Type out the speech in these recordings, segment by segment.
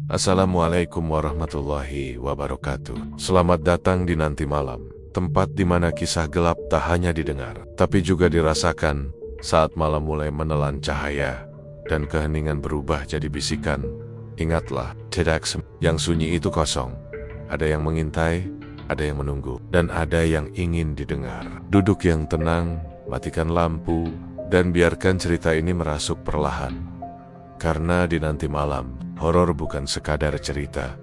Assalamualaikum warahmatullahi wabarakatuh. Selamat datang di Nanti Malam, tempat di mana kisah gelap tak hanya didengar, tapi juga dirasakan saat malam mulai menelan cahaya dan keheningan berubah jadi bisikan. Ingatlah, tidak yang sunyi itu kosong. Ada yang mengintai, ada yang menunggu, dan ada yang ingin didengar. Duduk yang tenang, matikan lampu, dan biarkan cerita ini merasuk perlahan. Karena di Nanti Malam, horor bukan sekadar cerita,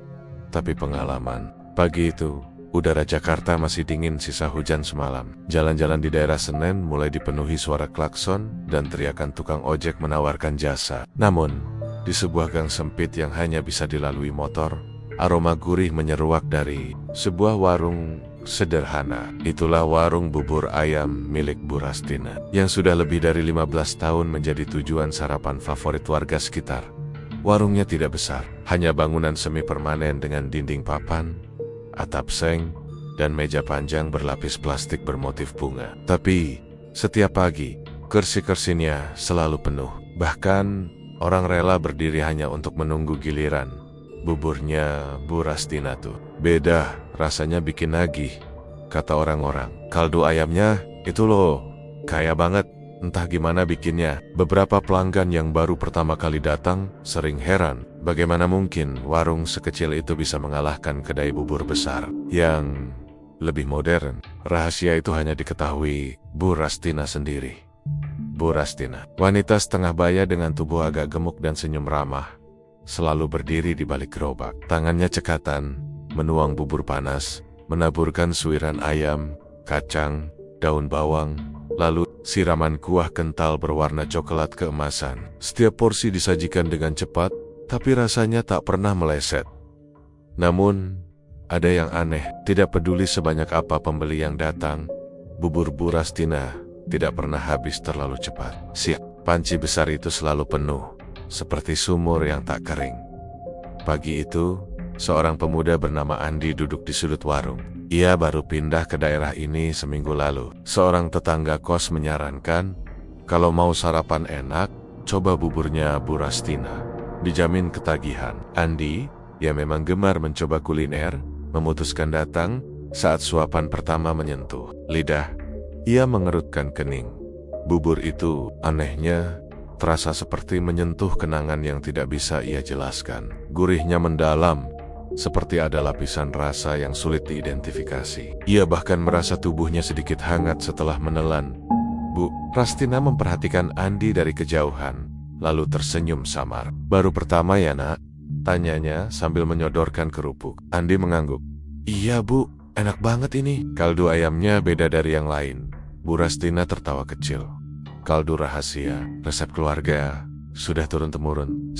tapi pengalaman. Pagi itu, udara Jakarta masih dingin sisa hujan semalam. Jalan-jalan di daerah Senen mulai dipenuhi suara klakson dan teriakan tukang ojek menawarkan jasa. Namun, di sebuah gang sempit yang hanya bisa dilalui motor, aroma gurih menyeruak dari sebuah warung sederhana. Itulah warung bubur ayam milik Bu Rastina, yang sudah lebih dari 15 tahun menjadi tujuan sarapan favorit warga sekitar. Warungnya tidak besar, hanya bangunan semi permanen dengan dinding papan, atap seng, dan meja panjang berlapis plastik bermotif bunga. Tapi, setiap pagi, kursi-kursinya selalu penuh. Bahkan, orang rela berdiri hanya untuk menunggu giliran. Buburnya Bu Rastina tuh beda, rasanya bikin nagih, kata orang-orang. Kaldu ayamnya, itu loh, kaya banget. Entah gimana bikinnya. Beberapa pelanggan yang baru pertama kali datang sering heran, bagaimana mungkin warung sekecil itu bisa mengalahkan kedai bubur besar yang lebih modern. Rahasia itu hanya diketahui Bu Rastina sendiri. Bu Rastina, wanita setengah baya dengan tubuh agak gemuk dan senyum ramah, selalu berdiri di balik gerobak. Tangannya cekatan, menuang bubur panas, menaburkan suiran ayam, kacang, daun bawang, lalu siraman kuah kental berwarna coklat keemasan. Setiap porsi disajikan dengan cepat, tapi rasanya tak pernah meleset. Namun, ada yang aneh. Tidak peduli sebanyak apa pembeli yang datang, bubur Bu Rastina tidak pernah habis terlalu cepat. Panci besar itu selalu penuh, seperti sumur yang tak kering. Pagi itu, seorang pemuda bernama Andi duduk di sudut warung. Ia baru pindah ke daerah ini seminggu lalu. Seorang tetangga kos menyarankan, kalau mau sarapan enak, coba buburnya Bu Rastina. Dijamin ketagihan. Andi, yang memang gemar mencoba kuliner, memutuskan datang saat suapan pertama menyentuh lidah. Ia mengerutkan kening. Bubur itu, anehnya, terasa seperti menyentuh kenangan yang tidak bisa ia jelaskan. Gurihnya mendalam, seperti ada lapisan rasa yang sulit diidentifikasi. Ia bahkan merasa tubuhnya sedikit hangat setelah menelan. Bu Rastina memperhatikan Andi dari kejauhan, lalu tersenyum samar. Baru pertama ya nak? Tanyanya sambil menyodorkan kerupuk. Andi mengangguk. Iya bu, enak banget ini. Kaldu ayamnya beda dari yang lain. Bu Rastina tertawa kecil. Kaldu rahasia, resep keluarga, sudah turun-temurun.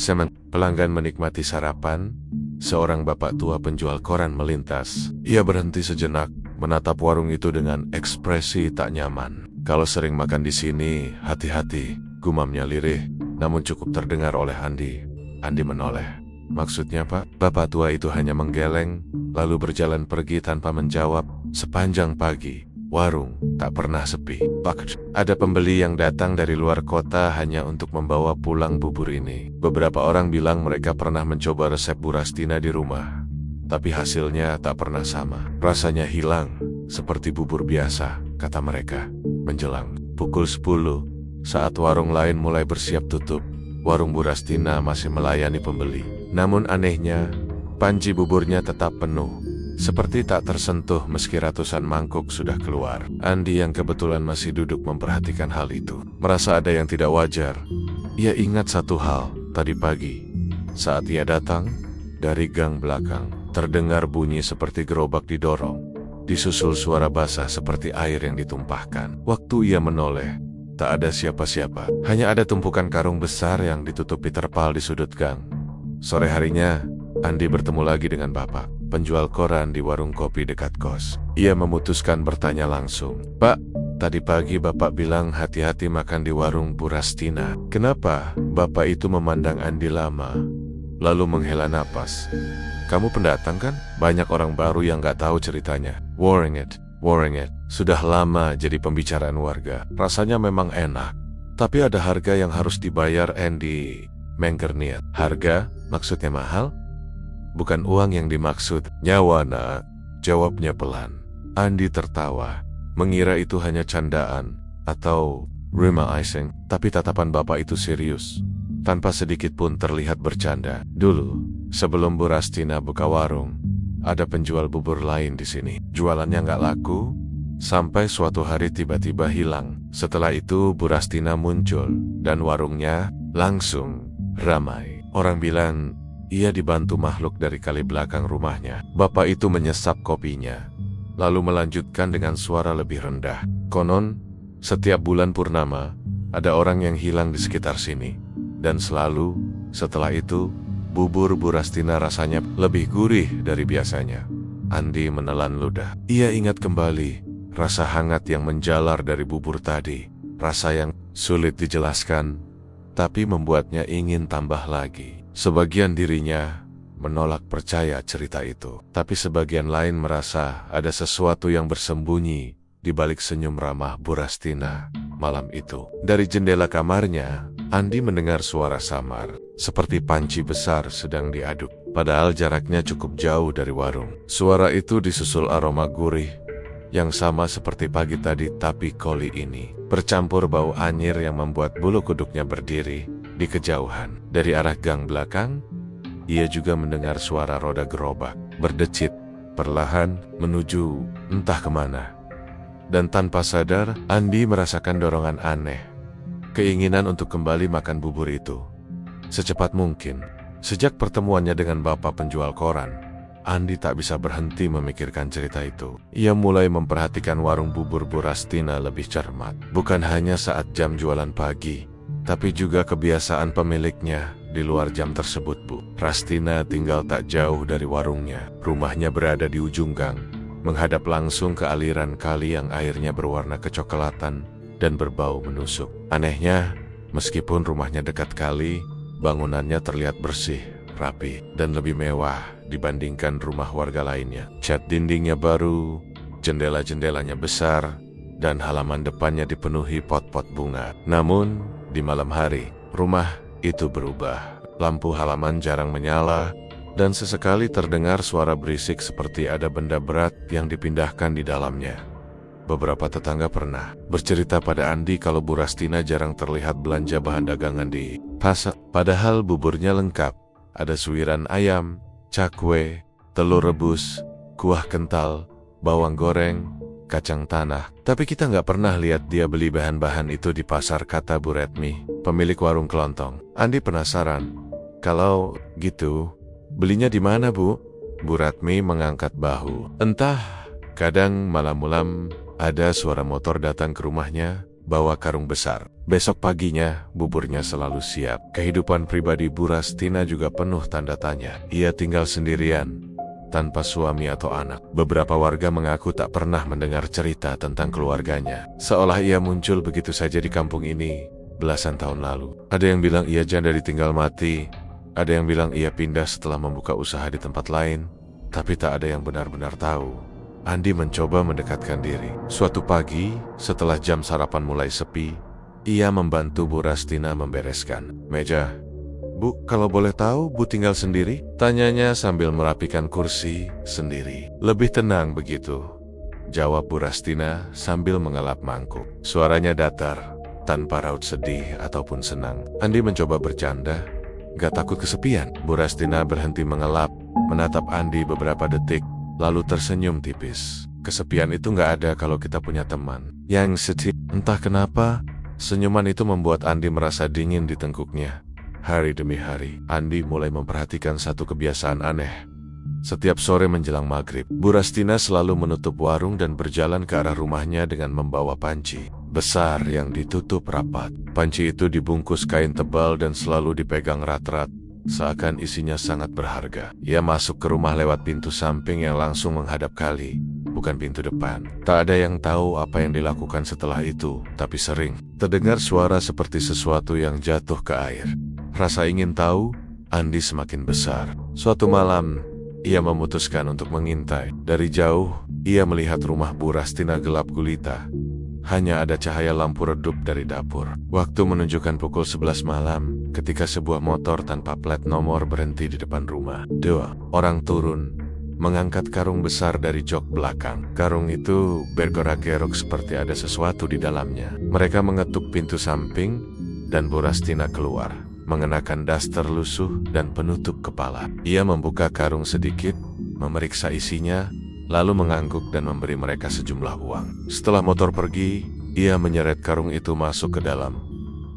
Pelanggan menikmati sarapan. Seorang bapak tua penjual koran melintas. Ia berhenti sejenak, menatap warung itu dengan ekspresi tak nyaman. Kalau sering makan di sini, hati-hati, gumamnya lirih, namun cukup terdengar oleh Andi. Andi menoleh. Maksudnya pak? Bapak tua itu hanya menggeleng, lalu berjalan pergi tanpa menjawab. Sepanjang pagi, warung tak pernah sepi. Ada pembeli yang datang dari luar kota hanya untuk membawa pulang bubur ini. Beberapa orang bilang mereka pernah mencoba resep Bu Rastina di rumah, tapi hasilnya tak pernah sama. Rasanya hilang, seperti bubur biasa, kata mereka. Menjelang pukul 10, saat warung lain mulai bersiap tutup, warung Bu Rastina masih melayani pembeli. Namun anehnya, panci buburnya tetap penuh. Seperti tak tersentuh meski ratusan mangkuk sudah keluar. Andi yang kebetulan masih duduk memperhatikan hal itu, merasa ada yang tidak wajar. Ia ingat satu hal, tadi pagi, saat ia datang, dari gang belakang, terdengar bunyi seperti gerobak didorong, disusul suara basah seperti air yang ditumpahkan. Waktu ia menoleh, tak ada siapa-siapa, hanya ada tumpukan karung besar yang ditutupi terpal di sudut gang. Sore harinya, Andi bertemu lagi dengan bapak, penjual koran di warung kopi dekat kos. Ia memutuskan bertanya langsung. Pak, tadi pagi bapak bilang hati-hati makan di warung Bu Rastina. Kenapa? Bapak itu memandang Andi lama, lalu menghela napas. Kamu pendatang kan? Banyak orang baru yang gak tahu ceritanya. Warring it. Sudah lama jadi pembicaraan warga. Rasanya memang enak, tapi ada harga yang harus dibayar. Andi menggerniat. Harga? Maksudnya mahal? Bukan uang yang dimaksud. Nyawa, nak, jawabnya pelan. Andi tertawa, mengira itu hanya candaan atau rumah icing, tapi tatapan bapak itu serius. Tanpa sedikit pun terlihat bercanda. Dulu, sebelum Bu Rastina buka warung, ada penjual bubur lain di sini. Jualannya nggak laku, sampai suatu hari tiba-tiba hilang. Setelah itu Bu Rastina muncul, dan warungnya langsung ramai. Orang bilang ia dibantu makhluk dari kali belakang rumahnya. Bapak itu menyesap kopinya, lalu melanjutkan dengan suara lebih rendah. Konon, setiap bulan purnama, ada orang yang hilang di sekitar sini. Dan selalu, setelah itu, bubur Bu Rastina rasanya lebih gurih dari biasanya. Andi menelan ludah. Ia ingat kembali rasa hangat yang menjalar dari bubur tadi. Rasa yang sulit dijelaskan, tapi membuatnya ingin tambah lagi. Sebagian dirinya menolak percaya cerita itu. Tapi sebagian lain merasa ada sesuatu yang bersembunyi di balik senyum ramah Bu Rastina malam itu. Dari jendela kamarnya, Andi mendengar suara samar, seperti panci besar sedang diaduk. Padahal jaraknya cukup jauh dari warung. Suara itu disusul aroma gurih, yang sama seperti pagi tadi, tapi kali ini bercampur bau anyir yang membuat bulu kuduknya berdiri di kejauhan. Dari arah gang belakang, ia juga mendengar suara roda gerobak berdecit perlahan menuju entah kemana. Dan tanpa sadar, Andi merasakan dorongan aneh, keinginan untuk kembali makan bubur itu secepat mungkin. Sejak pertemuannya dengan bapak penjual koran, Andi tak bisa berhenti memikirkan cerita itu. Ia mulai memperhatikan warung bubur Bu Rastina lebih cermat. Bukan hanya saat jam jualan pagi, tapi juga kebiasaan pemiliknya di luar jam tersebut. Bu Rastina tinggal tak jauh dari warungnya. Rumahnya berada di ujung gang, menghadap langsung ke aliran kali yang airnya berwarna kecoklatan dan berbau menusuk. Anehnya, meskipun rumahnya dekat kali, bangunannya terlihat bersih, rapi, dan lebih mewah dibandingkan rumah warga lainnya. Cat dindingnya baru, jendela-jendelanya besar, dan halaman depannya dipenuhi pot-pot bunga. Namun, di malam hari, rumah itu berubah. Lampu halaman jarang menyala, dan sesekali terdengar suara berisik seperti ada benda berat yang dipindahkan di dalamnya. Beberapa tetangga pernah bercerita pada Andi kalau Bu Rastina jarang terlihat belanja bahan dagangan di pasar. Padahal buburnya lengkap. Ada suiran ayam, cakwe, telur rebus, kuah kental, bawang goreng, kacang tanah. Tapi kita nggak pernah lihat dia beli bahan-bahan itu di pasar, kata Bu Retmi, pemilik warung kelontong. Andi penasaran. Kalau gitu, belinya di mana, Bu? Bu Retmi mengangkat bahu. Entah, kadang malam-malam ada suara motor datang ke rumahnya, bawa karung besar. Besok paginya, buburnya selalu siap. Kehidupan pribadi Bu Rastina juga penuh tanda tanya. Ia tinggal sendirian, tanpa suami atau anak. Beberapa warga mengaku tak pernah mendengar cerita tentang keluarganya. Seolah ia muncul begitu saja di kampung ini belasan tahun lalu. Ada yang bilang ia janda ditinggal mati. Ada yang bilang ia pindah setelah membuka usaha di tempat lain. Tapi tak ada yang benar-benar tahu. Andi mencoba mendekatkan diri. Suatu pagi, setelah jam sarapan mulai sepi, ia membantu Bu Rastina membereskan meja. Bu, kalau boleh tahu, Bu tinggal sendiri? Tanyanya sambil merapikan kursi sendiri. Lebih tenang begitu, jawab Bu Rastina sambil mengelap mangkuk. Suaranya datar, tanpa raut sedih ataupun senang. Andi mencoba bercanda. Gak takut kesepian? Bu Rastina berhenti mengelap, menatap Andi beberapa detik, lalu tersenyum tipis. Kesepian itu gak ada kalau kita punya teman yang setia. Entah kenapa, senyuman itu membuat Andi merasa dingin di tengkuknya. Hari demi hari, Andi mulai memperhatikan satu kebiasaan aneh. Setiap sore menjelang maghrib, Bu Rastina selalu menutup warung dan berjalan ke arah rumahnya dengan membawa panci besar yang ditutup rapat. Panci itu dibungkus kain tebal dan selalu dipegang erat-erat, seakan isinya sangat berharga. Ia masuk ke rumah lewat pintu samping yang langsung menghadap kali, bukan pintu depan. Tak ada yang tahu apa yang dilakukan setelah itu, tapi sering terdengar suara seperti sesuatu yang jatuh ke air. Rasa ingin tahu Andi semakin besar. Suatu malam, ia memutuskan untuk mengintai. Dari jauh, ia melihat rumah Bu Rastina gelap gulita. Hanya ada cahaya lampu redup dari dapur. Waktu menunjukkan pukul 11 malam ketika sebuah motor tanpa plat nomor berhenti di depan rumah. Dua orang turun, mengangkat karung besar dari jok belakang. Karung itu bergerak-gerok seperti ada sesuatu di dalamnya. Mereka mengetuk pintu samping dan Bu Rastina keluar, mengenakan daster lusuh dan penutup kepala. Ia membuka karung sedikit, memeriksa isinya, lalu mengangguk dan memberi mereka sejumlah uang. Setelah motor pergi, ia menyeret karung itu masuk ke dalam.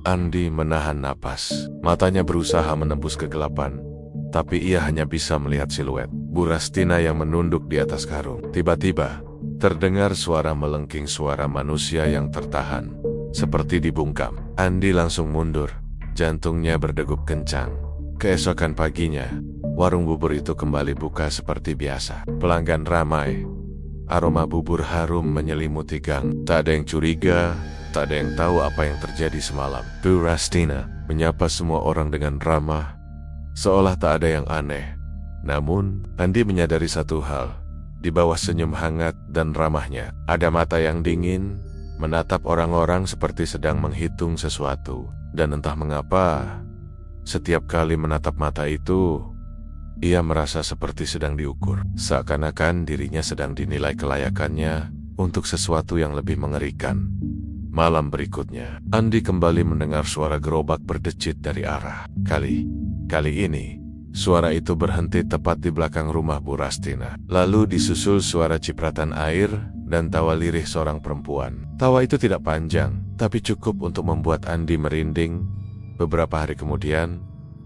Andi menahan napas. Matanya berusaha menembus kegelapan, tapi ia hanya bisa melihat siluet Bu Rastina yang menunduk di atas karung. Tiba-tiba, terdengar suara melengking, suara manusia yang tertahan, seperti dibungkam. Andi langsung mundur, jantungnya berdegup kencang. Keesokan paginya, warung bubur itu kembali buka seperti biasa. Pelanggan ramai. Aroma bubur harum menyelimuti gang. Tak ada yang curiga, tak ada yang tahu apa yang terjadi semalam. Bu Rastina menyapa semua orang dengan ramah, seolah tak ada yang aneh. Namun, Andi menyadari satu hal. Di bawah senyum hangat dan ramahnya, ada mata yang dingin, menatap orang-orang seperti sedang menghitung sesuatu. Dan entah mengapa, setiap kali menatap mata itu, ia merasa seperti sedang diukur. Seakan-akan dirinya sedang dinilai kelayakannya untuk sesuatu yang lebih mengerikan. Malam berikutnya, Andi kembali mendengar suara gerobak berdecit dari arah. Kali ini, suara itu berhenti tepat di belakang rumah Bu Rastina. Lalu disusul suara cipratan air dan tawa lirih seorang perempuan. Tawa itu tidak panjang, tapi cukup untuk membuat Andi merinding. Beberapa hari kemudian,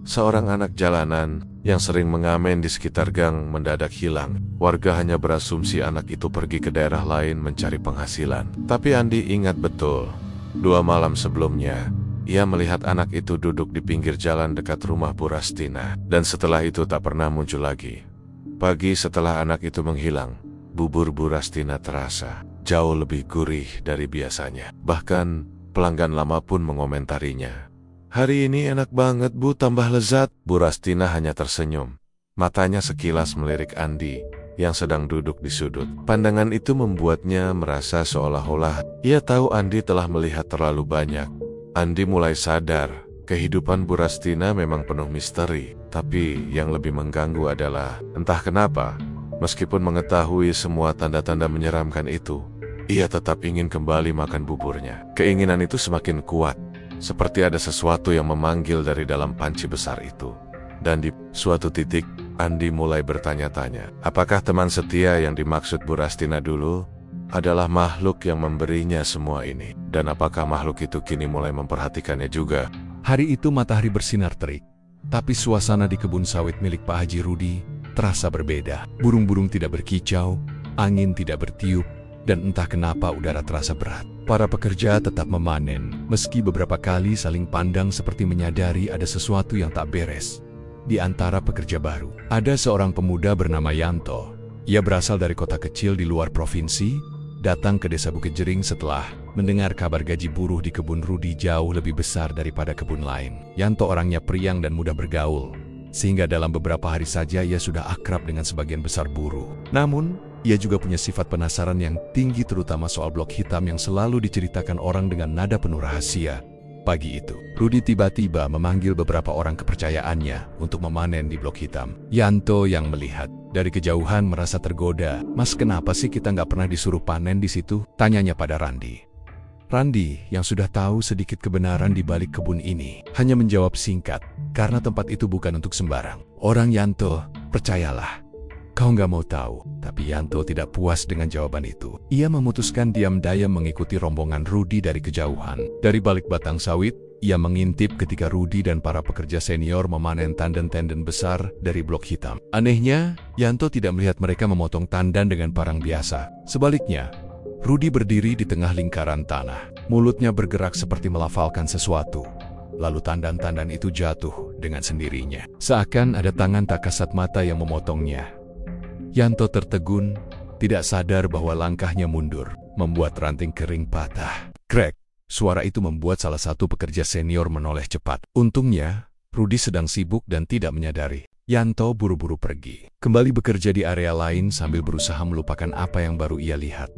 seorang anak jalanan yang sering mengamen di sekitar gang mendadak hilang. Warga hanya berasumsi anak itu pergi ke daerah lain mencari penghasilan. Tapi Andi ingat betul, 2 malam sebelumnya, ia melihat anak itu duduk di pinggir jalan dekat rumah Bu Rastina. Dan setelah itu tak pernah muncul lagi. Pagi setelah anak itu menghilang, bubur Bu Rastina terasa jauh lebih gurih dari biasanya. Bahkan, pelanggan lama pun mengomentarinya. "Hari ini enak banget Bu, tambah lezat." Bu Rastina hanya tersenyum. Matanya sekilas melirik Andi yang sedang duduk di sudut. Pandangan itu membuatnya merasa seolah-olah ia tahu Andi telah melihat terlalu banyak. Andi mulai sadar, kehidupan Bu Rastina memang penuh misteri. Tapi yang lebih mengganggu adalah, entah kenapa, meskipun mengetahui semua tanda-tanda menyeramkan itu, ia tetap ingin kembali makan buburnya. Keinginan itu semakin kuat, seperti ada sesuatu yang memanggil dari dalam panci besar itu. Dan di suatu titik, Andi mulai bertanya-tanya, apakah teman setia yang dimaksud Bu Rastina dulu adalah makhluk yang memberinya semua ini? Dan apakah makhluk itu kini mulai memperhatikannya juga? Hari itu matahari bersinar terik, tapi suasana di kebun sawit milik Pak Haji Rudi terasa berbeda. Burung-burung tidak berkicau, angin tidak bertiup, dan entah kenapa udara terasa berat. Para pekerja tetap memanen, meski beberapa kali saling pandang seperti menyadari ada sesuatu yang tak beres. Di antara pekerja baru, ada seorang pemuda bernama Yanto. Ia berasal dari kota kecil di luar provinsi, datang ke desa Bukit Jering setelah mendengar kabar gaji buruh di kebun Rudi jauh lebih besar daripada kebun lain. Yanto orangnya periang dan mudah bergaul, sehingga dalam beberapa hari saja ia sudah akrab dengan sebagian besar buruh. Namun, ia juga punya sifat penasaran yang tinggi, terutama soal blok hitam yang selalu diceritakan orang dengan nada penuh rahasia. Pagi itu, Rudi tiba-tiba memanggil beberapa orang kepercayaannya untuk memanen di blok hitam. Yanto yang melihat dari kejauhan merasa tergoda. "Mas, kenapa sih kita nggak pernah disuruh panen di situ?" tanyanya pada Randi. Randi, yang sudah tahu sedikit kebenaran di balik kebun ini, hanya menjawab singkat, "Karena tempat itu bukan untuk sembarang." "Orang Yanto, percayalah, kau nggak mau tahu." Tapi Yanto tidak puas dengan jawaban itu. Ia memutuskan diam-diam mengikuti rombongan Rudi dari kejauhan. Dari balik batang sawit, ia mengintip ketika Rudi dan para pekerja senior memanen tandan-tandan besar dari blok hitam. Anehnya, Yanto tidak melihat mereka memotong tandan dengan parang biasa. Sebaliknya, Rudi berdiri di tengah lingkaran tanah. Mulutnya bergerak seperti melafalkan sesuatu. Lalu tandan-tandan itu jatuh dengan sendirinya. Seakan ada tangan tak kasat mata yang memotongnya. Yanto tertegun, tidak sadar bahwa langkahnya mundur, membuat ranting kering patah. Krek, suara itu membuat salah satu pekerja senior menoleh cepat. Untungnya, Rudi sedang sibuk dan tidak menyadari. Yanto buru-buru pergi, kembali bekerja di area lain sambil berusaha melupakan apa yang baru ia lihat.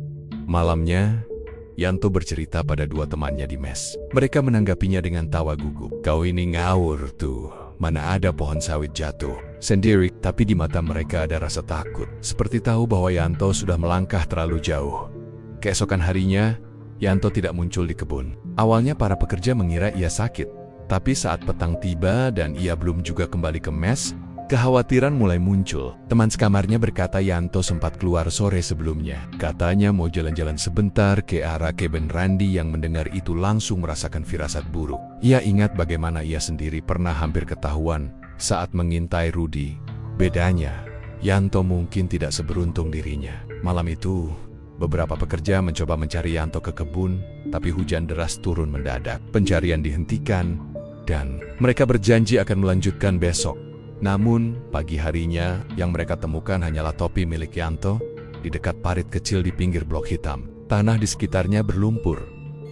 Malamnya, Yanto bercerita pada dua temannya di mes. Mereka menanggapinya dengan tawa gugup. Kau ini ngawur tuh. Mana ada pohon sawit jatuh sendiri, tapi di mata mereka ada rasa takut. Seperti tahu bahwa Yanto sudah melangkah terlalu jauh. Keesokan harinya, Yanto tidak muncul di kebun. Awalnya para pekerja mengira ia sakit. Tapi saat petang tiba dan ia belum juga kembali ke mes, kekhawatiran mulai muncul. Teman sekamarnya berkata Yanto sempat keluar sore sebelumnya. Katanya mau jalan-jalan sebentar ke arah kebun Randy. Yang mendengar itu langsung merasakan firasat buruk. Ia ingat bagaimana ia sendiri pernah hampir ketahuan saat mengintai Rudy. Bedanya, Yanto mungkin tidak seberuntung dirinya. Malam itu, beberapa pekerja mencoba mencari Yanto ke kebun, tapi hujan deras turun mendadak. Pencarian dihentikan, dan mereka berjanji akan melanjutkan besok. Namun, pagi harinya yang mereka temukan hanyalah topi milik Yanto di dekat parit kecil di pinggir blok hitam. Tanah di sekitarnya berlumpur,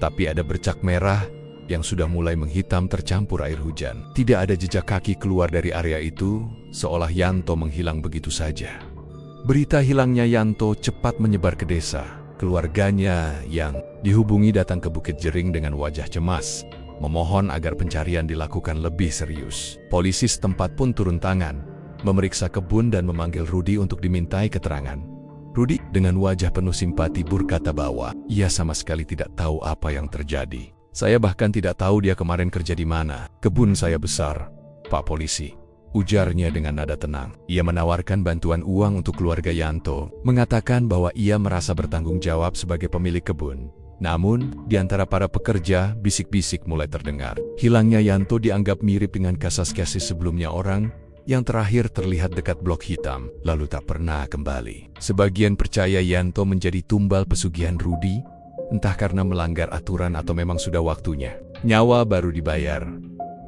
tapi ada bercak merah yang sudah mulai menghitam tercampur air hujan. Tidak ada jejak kaki keluar dari area itu, seolah Yanto menghilang begitu saja. Berita hilangnya Yanto cepat menyebar ke desa. Keluarganya yang dihubungi datang ke Bukit Jering dengan wajah cemas, memohon agar pencarian dilakukan lebih serius. Polisi setempat pun turun tangan, memeriksa kebun dan memanggil Rudy untuk dimintai keterangan. Rudy dengan wajah penuh simpati berkata bahwa ia sama sekali tidak tahu apa yang terjadi. Saya bahkan tidak tahu dia kemarin kerja di mana. Kebun saya besar, Pak Polisi, ujarnya dengan nada tenang. Ia menawarkan bantuan uang untuk keluarga Yanto, mengatakan bahwa ia merasa bertanggung jawab sebagai pemilik kebun. Namun, di antara para pekerja, bisik-bisik mulai terdengar. Hilangnya Yanto dianggap mirip dengan kasus-kasus sebelumnya orang yang terakhir terlihat dekat blok hitam, lalu tak pernah kembali. Sebagian percaya Yanto menjadi tumbal pesugihan Rudy, entah karena melanggar aturan atau memang sudah waktunya. Nyawa baru dibayar.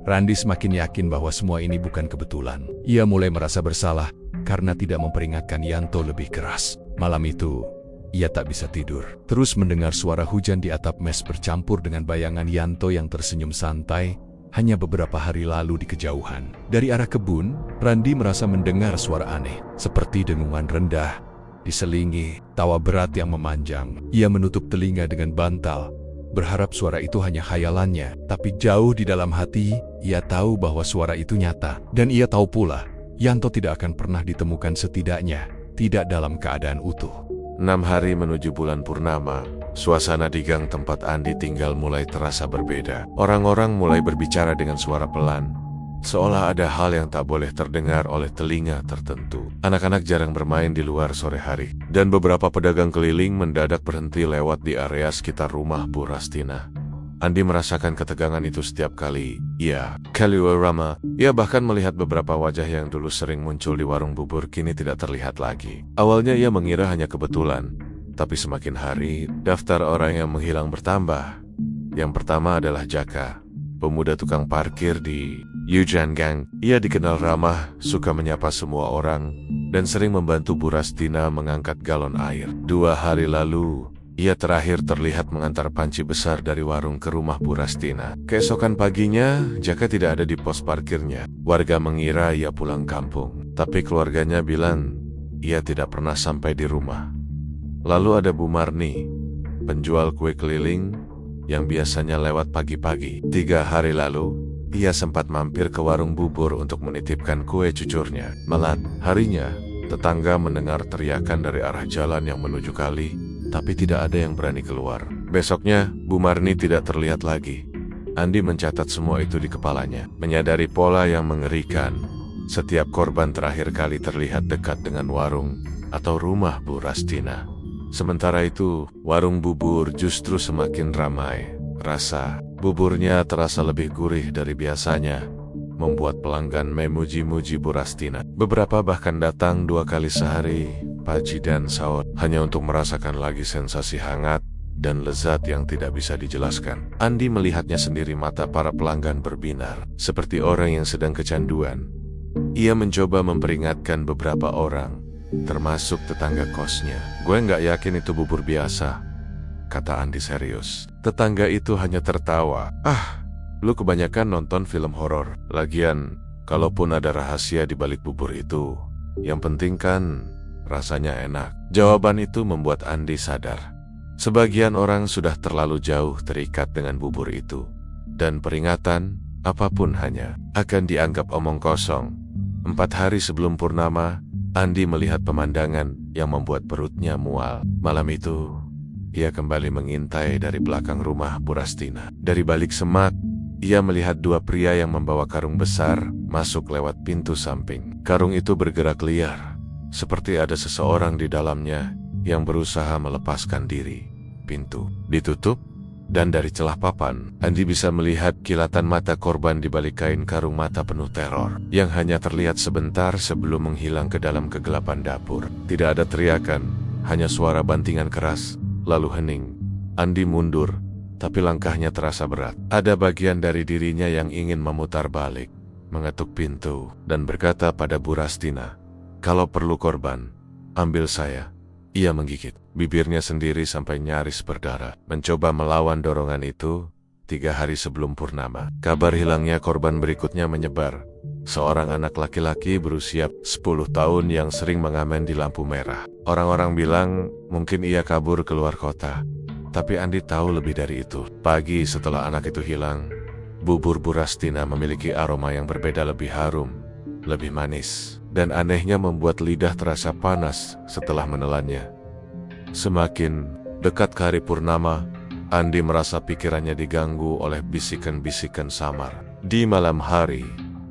Randy semakin yakin bahwa semua ini bukan kebetulan. Ia mulai merasa bersalah karena tidak memperingatkan Yanto lebih keras. Malam itu, ia tak bisa tidur. Terus mendengar suara hujan di atap mes bercampur dengan bayangan Yanto yang tersenyum santai hanya beberapa hari lalu di kejauhan. Dari arah kebun, Randy merasa mendengar suara aneh, seperti dengungan rendah, diselingi tawa berat yang memanjang. Ia menutup telinga dengan bantal, berharap suara itu hanya khayalannya. Tapi jauh di dalam hati, ia tahu bahwa suara itu nyata. Dan ia tahu pula, Yanto tidak akan pernah ditemukan, setidaknya tidak dalam keadaan utuh. 6 hari menuju bulan purnama, suasana di gang tempat Andi tinggal mulai terasa berbeda. Orang-orang mulai berbicara dengan suara pelan, seolah ada hal yang tak boleh terdengar oleh telinga tertentu. Anak-anak jarang bermain di luar sore hari, dan beberapa pedagang keliling mendadak berhenti lewat di area sekitar rumah Bu Rastina. Andi merasakan ketegangan itu setiap kali ia keluar rumah. Ia bahkan melihat beberapa wajah yang dulu sering muncul di warung bubur kini tidak terlihat lagi. Awalnya ia mengira hanya kebetulan, tapi semakin hari daftar orang yang menghilang bertambah. Yang pertama adalah Jaka, pemuda tukang parkir di Yujan Gang. Ia dikenal ramah, suka menyapa semua orang, dan sering membantu Bu Rastina mengangkat galon air. 2 hari lalu, ia terakhir terlihat mengantar panci besar dari warung ke rumah Bu Rastina. Keesokan paginya, Jaka tidak ada di pos parkirnya. Warga mengira ia pulang kampung, tapi keluarganya bilang ia tidak pernah sampai di rumah. Lalu ada Bu Marni, penjual kue keliling yang biasanya lewat pagi-pagi. 3 hari lalu, ia sempat mampir ke warung bubur untuk menitipkan kue cucurnya. Malam harinya, tetangga mendengar teriakan dari arah jalan yang menuju kali, tapi tidak ada yang berani keluar. Besoknya, Bu Marni tidak terlihat lagi. Andi mencatat semua itu di kepalanya, menyadari pola yang mengerikan. Setiap korban terakhir kali terlihat dekat dengan warung atau rumah Bu Rastina. Sementara itu, warung bubur justru semakin ramai. Rasa buburnya terasa lebih gurih dari biasanya, membuat pelanggan memuji-muji Bu Rastina. Beberapa bahkan datang 2 kali sehari, pagi dan sahur, hanya untuk merasakan lagi sensasi hangat dan lezat yang tidak bisa dijelaskan. Andi melihatnya sendiri, mata para pelanggan berbinar, seperti orang yang sedang kecanduan. Ia mencoba memperingatkan beberapa orang, termasuk tetangga kosnya. Gue nggak yakin itu bubur biasa, kata Andi serius. Tetangga itu hanya tertawa. Lu kebanyakan nonton film horor. Lagian, kalaupun ada rahasia di balik bubur itu, yang penting kan rasanya enak. Jawaban itu membuat Andi sadar. Sebagian orang sudah terlalu jauh terikat dengan bubur itu, dan peringatan, apapun hanya, akan dianggap omong kosong. 4 hari sebelum purnama, Andi melihat pemandangan yang membuat perutnya mual. Malam itu, ia kembali mengintai dari belakang rumah Bu Rastina. Dari balik semak, ia melihat 2 pria yang membawa karung besar masuk lewat pintu samping. Karung itu bergerak liar, seperti ada seseorang di dalamnya yang berusaha melepaskan diri. Pintu ditutup, dan dari celah papan, Andi bisa melihat kilatan mata korban di balik kain karung mata penuh teror, yang hanya terlihat sebentar sebelum menghilang ke dalam kegelapan dapur. Tidak ada teriakan, hanya suara bantingan keras, lalu hening. Andi mundur, tapi langkahnya terasa berat. Ada bagian dari dirinya yang ingin memutar balik, mengetuk pintu, dan berkata pada Bu Rastina, "Kalau perlu korban, ambil saya." Ia menggigit bibirnya sendiri sampai nyaris berdarah. Mencoba melawan dorongan itu, 3 hari sebelum purnama, kabar hilangnya korban berikutnya menyebar. Seorang anak laki-laki berusia 10 tahun yang sering mengamen di lampu merah. Orang-orang bilang mungkin ia kabur keluar kota. Tapi Andi tahu lebih dari itu. Pagi setelah anak itu hilang, bubur Bu Rastina memiliki aroma yang berbeda, lebih harum, lebih manis, dan anehnya membuat lidah terasa panas setelah menelannya. Semakin dekat ke hari purnama, Andi merasa pikirannya diganggu oleh bisikan-bisikan samar. Di malam hari,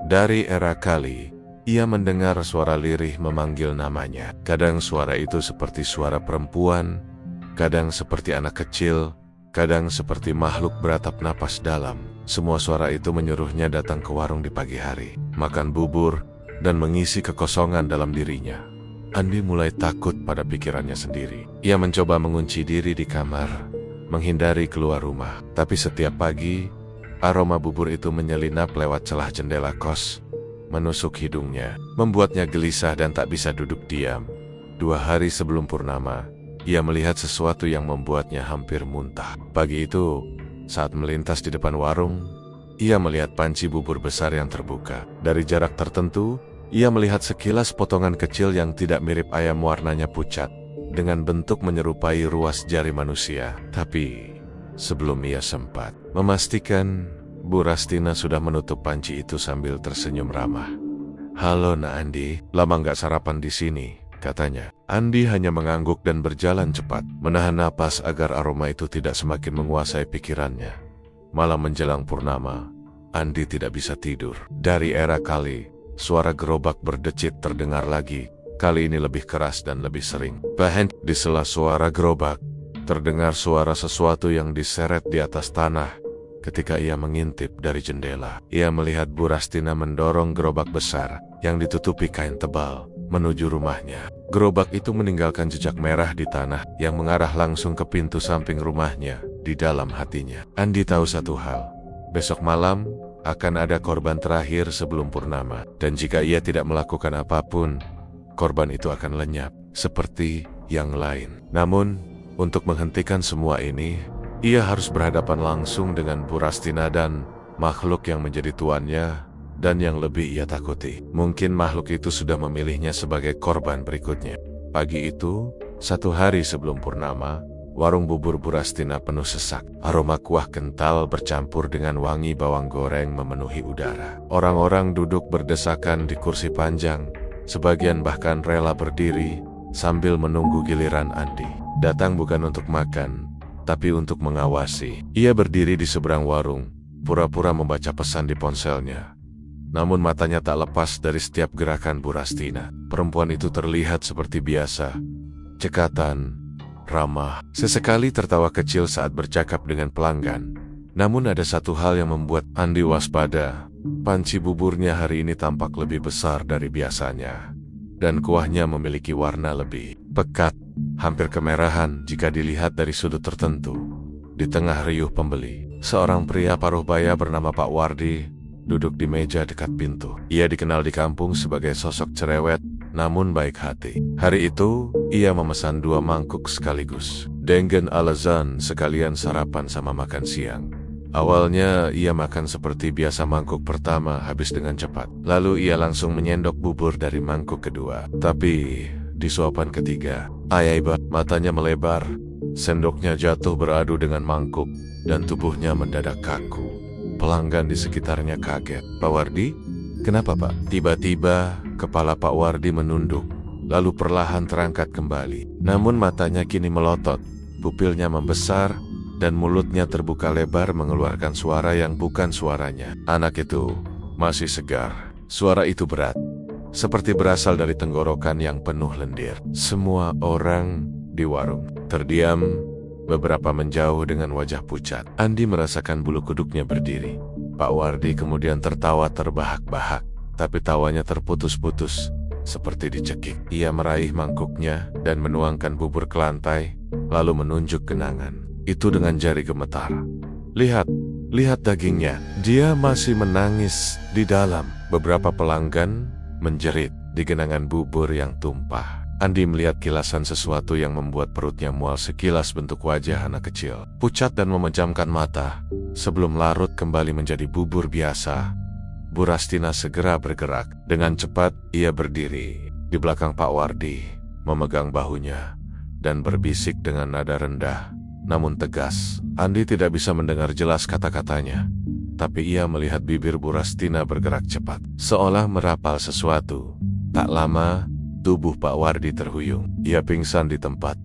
dari era kali, ia mendengar suara lirih memanggil namanya. Kadang suara itu seperti suara perempuan, kadang seperti anak kecil, kadang seperti makhluk beratap napas dalam. Semua suara itu menyuruhnya datang ke warung di pagi hari, makan bubur, dan mengisi kekosongan dalam dirinya. Andi mulai takut pada pikirannya sendiri. Ia mencoba mengunci diri di kamar, menghindari keluar rumah. Tapi setiap pagi, aroma bubur itu menyelinap lewat celah jendela kos, menusuk hidungnya, membuatnya gelisah dan tak bisa duduk diam. 2 hari sebelum purnama, ia melihat sesuatu yang membuatnya hampir muntah. Pagi itu, saat melintas di depan warung, ia melihat panci bubur besar yang terbuka. Dari jarak tertentu, ia melihat sekilas potongan kecil yang tidak mirip ayam, warnanya pucat, dengan bentuk menyerupai ruas jari manusia. Tapi, sebelum ia sempat memastikan, Bu Rastina sudah menutup panci itu sambil tersenyum ramah. "Halo Nak Andi, lama nggak sarapan di sini," katanya. Andi hanya mengangguk dan berjalan cepat, menahan napas agar aroma itu tidak semakin menguasai pikirannya. Malam menjelang purnama, Andi tidak bisa tidur. Dari era kali, suara gerobak berdecit terdengar lagi, kali ini lebih keras dan lebih sering. Bahkan di sela suara gerobak, terdengar suara sesuatu yang diseret di atas tanah. Ketika ia mengintip dari jendela, ia melihat Bu Rastina mendorong gerobak besar yang ditutupi kain tebal menuju rumahnya. Gerobak itu meninggalkan jejak merah di tanah yang mengarah langsung ke pintu samping rumahnya. Di dalam hatinya, Andi tahu satu hal. Besok malam akan ada korban terakhir sebelum purnama, dan jika ia tidak melakukan apapun, korban itu akan lenyap seperti yang lain. Namun, untuk menghentikan semua ini, ia harus berhadapan langsung dengan Bu Rastina dan makhluk yang menjadi tuannya dan yang lebih ia takuti. Mungkin makhluk itu sudah memilihnya sebagai korban berikutnya. Pagi itu, 1 hari sebelum purnama, warung bubur Bu Rastina penuh sesak. Aroma kuah kental bercampur dengan wangi bawang goreng memenuhi udara. Orang-orang duduk berdesakan di kursi panjang, sebagian bahkan rela berdiri sambil menunggu giliran Andi. Datang bukan untuk makan, tapi untuk mengawasi. Ia berdiri di seberang warung, pura-pura membaca pesan di ponselnya. Namun matanya tak lepas dari setiap gerakan Bu Rastina. Perempuan itu terlihat seperti biasa, cekatan, ramah, sesekali tertawa kecil saat bercakap dengan pelanggan. Namun ada satu hal yang membuat Andi waspada. Panci buburnya hari ini tampak lebih besar dari biasanya, dan kuahnya memiliki warna lebih pekat, hampir kemerahan jika dilihat dari sudut tertentu. Di tengah riuh pembeli, seorang pria paruh baya bernama Pak Wardi duduk di meja dekat pintu. Ia dikenal di kampung sebagai sosok cerewet, namun baik hati. Hari itu, ia memesan 2 mangkuk sekaligus. Dengan alasan sekalian sarapan sama makan siang. Awalnya, ia makan seperti biasa mangkuk pertama habis dengan cepat. Lalu ia langsung menyendok bubur dari mangkuk kedua. Tapi, di suapan ketiga, Ayaiba matanya melebar, Sendoknya jatuh beradu dengan mangkuk, dan tubuhnya mendadak kaku. Pelanggan di sekitarnya kaget. "Pak Wardi? Kenapa, Pak?" Tiba-tiba, kepala Pak Wardi menunduk, lalu perlahan terangkat kembali. Namun matanya kini melotot, pupilnya membesar, dan mulutnya terbuka lebar mengeluarkan suara yang bukan suaranya. Anak itu masih segar. Suara itu berat, seperti berasal dari tenggorokan yang penuh lendir. Semua orang di warung terdiam, beberapa menjauh dengan wajah pucat. Andi merasakan bulu kuduknya berdiri. Pak Wardi kemudian tertawa terbahak-bahak, tapi tawanya terputus-putus, seperti dicekik. Ia meraih mangkuknya dan menuangkan bubur ke lantai, lalu menunjuk genangan. Itu dengan jari gemetar. "Lihat, lihat dagingnya." Dia masih menangis di dalam. Beberapa pelanggan menjerit di genangan bubur yang tumpah. Andi melihat kilasan sesuatu yang membuat perutnya mual. Sekilas bentuk wajah anak kecil, pucat dan memejamkan mata, sebelum larut kembali menjadi bubur biasa. Bu Rastina segera bergerak. Dengan cepat, ia berdiri di belakang Pak Wardi, memegang bahunya, dan berbisik dengan nada rendah, namun tegas. Andi tidak bisa mendengar jelas kata-katanya, tapi ia melihat bibir Bu Rastina bergerak cepat, seolah merapal sesuatu. Tak lama, tubuh Pak Wardi terhuyung. Ia pingsan di tempat.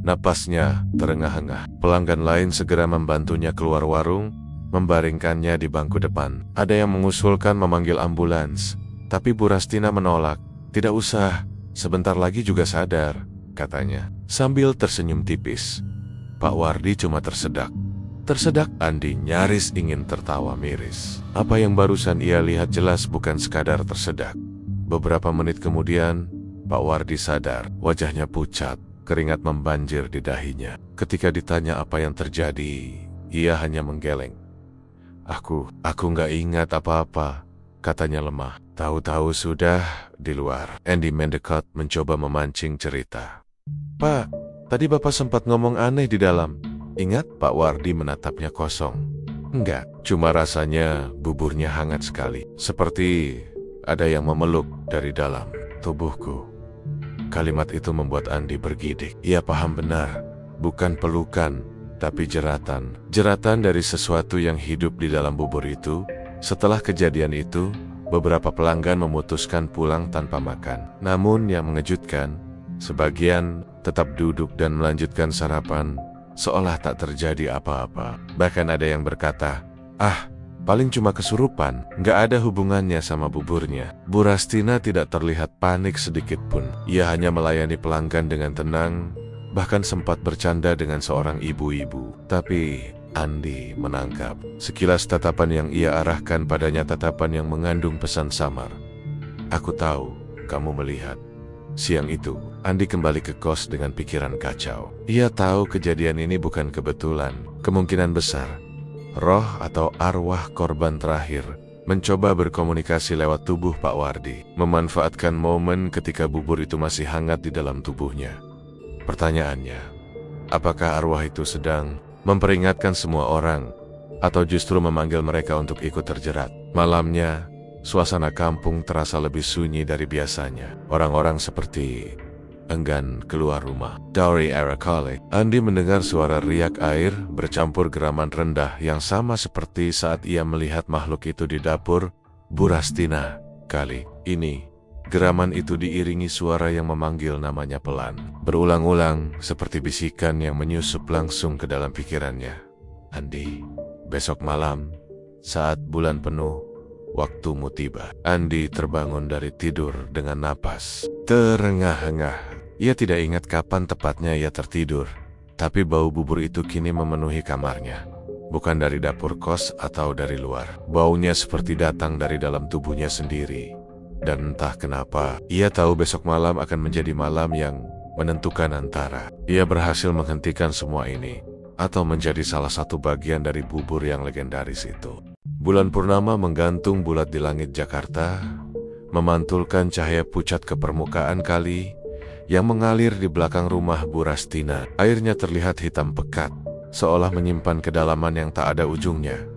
Napasnya terengah-engah. Pelanggan lain segera membantunya keluar warung, membaringkannya di bangku depan. Ada yang mengusulkan memanggil ambulans, tapi Bu Rastina menolak. "Tidak usah, sebentar lagi juga sadar," katanya, sambil tersenyum tipis. Pak Wardi cuma tersedak. Tersedak. Andi nyaris ingin tertawa miris. Apa yang barusan ia lihat jelas bukan sekadar tersedak. Beberapa menit kemudian, Pak Wardi sadar. Wajahnya pucat, keringat membanjir di dahinya. Ketika ditanya apa yang terjadi, ia hanya menggeleng. Aku nggak ingat apa-apa," katanya lemah. "Tahu-tahu sudah di luar." Andy mendekat mencoba memancing cerita. "Pak, tadi Bapak sempat ngomong aneh di dalam. Ingat?" Pak Wardi menatapnya kosong. "Enggak, cuma rasanya buburnya hangat sekali. Seperti ada yang memeluk dari dalam tubuhku." Kalimat itu membuat Andi bergidik. Ia paham benar, bukan pelukan, tapi jeratan. Jeratan dari sesuatu yang hidup di dalam bubur itu. Setelah kejadian itu, beberapa pelanggan memutuskan pulang tanpa makan. Namun yang mengejutkan, sebagian tetap duduk dan melanjutkan sarapan, seolah tak terjadi apa-apa. Bahkan ada yang berkata, paling cuma kesurupan, nggak ada hubungannya sama buburnya." Bu Rastina tidak terlihat panik sedikit pun. Ia hanya melayani pelanggan dengan tenang, bahkan sempat bercanda dengan seorang ibu-ibu. Tapi Andi menangkap sekilas tatapan yang ia arahkan padanya, tatapan yang mengandung pesan samar. "Aku tahu kamu melihat." Siang itu, Andi kembali ke kos dengan pikiran kacau. Ia tahu kejadian ini bukan kebetulan. Kemungkinan besar, roh atau arwah korban terakhir mencoba berkomunikasi lewat tubuh Pak Wardi, memanfaatkan momen ketika bubur itu masih hangat di dalam tubuhnya. Pertanyaannya, apakah arwah itu sedang memperingatkan semua orang, atau justru memanggil mereka untuk ikut terjerat? Malamnya, suasana kampung terasa lebih sunyi dari biasanya. Orang-orang seperti enggan keluar rumah. Dari arah kali, Andi mendengar suara riak air bercampur geraman rendah yang sama seperti saat ia melihat makhluk itu di dapur Bu Rastina. Kali ini, geraman itu diiringi suara yang memanggil namanya pelan, berulang-ulang seperti bisikan yang menyusup langsung ke dalam pikirannya. "Andi, besok malam, saat bulan penuh, waktumu tiba." Andi terbangun dari tidur dengan napas terengah-engah. Ia tidak ingat kapan tepatnya ia tertidur, tapi bau bubur itu kini memenuhi kamarnya. Bukan dari dapur kos atau dari luar. Baunya seperti datang dari dalam tubuhnya sendiri. Dan entah kenapa, ia tahu besok malam akan menjadi malam yang menentukan antara ia berhasil menghentikan semua ini, atau menjadi salah satu bagian dari bubur yang legendaris itu. Bulan purnama menggantung bulat di langit Jakarta, memantulkan cahaya pucat ke permukaan kali yang mengalir di belakang rumah Bu Rastina. Airnya terlihat hitam pekat, seolah menyimpan kedalaman yang tak ada ujungnya.